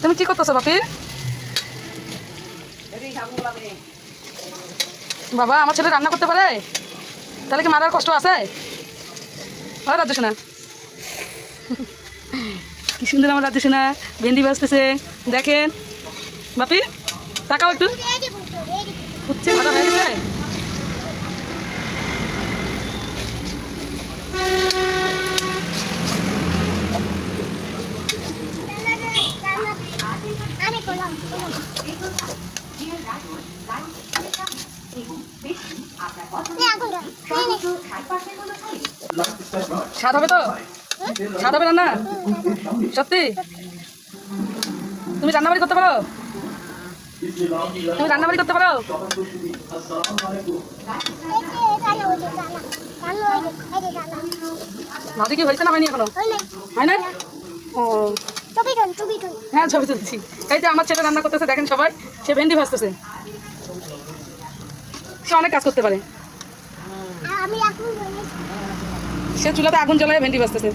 তুমি কি করতেছো বাপি? বাবা আমার ছেলে রান্না করতে পারে? তাহলে কি মারার কষ্ট আছে? রাজু সোনা কি সুন্দর আমার রাজু সোনা ভেন্ডি বাজতেছে দেখেন। বাপি তাকাও একটু, হচ্ছে ভালো হয়ে গেছে। স্বাদ হবে তো? স্বাদ হবে রান্না? সত্যি তুমি রান্নাবাড়ি করতে পারো? তুমি রান্নাবাড়ি করতে পারো? ভাজি কি হয়েছে না হয়নি এখনো? হয় না? ও হ্যাঁ ছবি তুলছি। এই যে আমার ছেলে রান্না করতেছে দেখেন সবাই, সে ভেন্ডি ভাজতেছে। সে অনেক কাজ করতে পারে। সে চুলাতে আগুন জ্বালায় ভেন্ডি ভাজতেছে।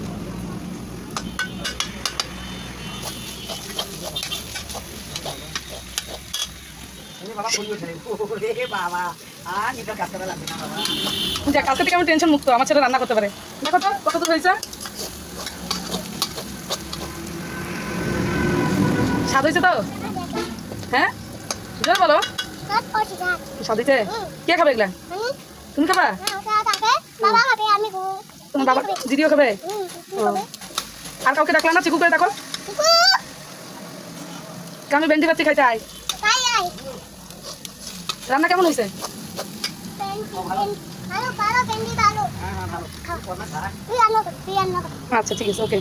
কালকে থেকে আমি টেনশন মুক্ত, আমার ছেলে রান্না করতে পারে। দেখো তো কত দূর হয়েছে, স্বাদ হয়েছে তো? হ্যাঁ জোর বলো, স্বাদ হয়েছে। কে খাবে এগুলা? তুমি খাবা? তোমার বাবা দিদিও খাবে? আর কাউকে ডাকলা না? চিকু করে দেখো, আমি ভেন্ডি ভাজি খাইতে আই। রান্না কেমন হয়েছে? আচ্ছা ঠিক আছে, ওকে।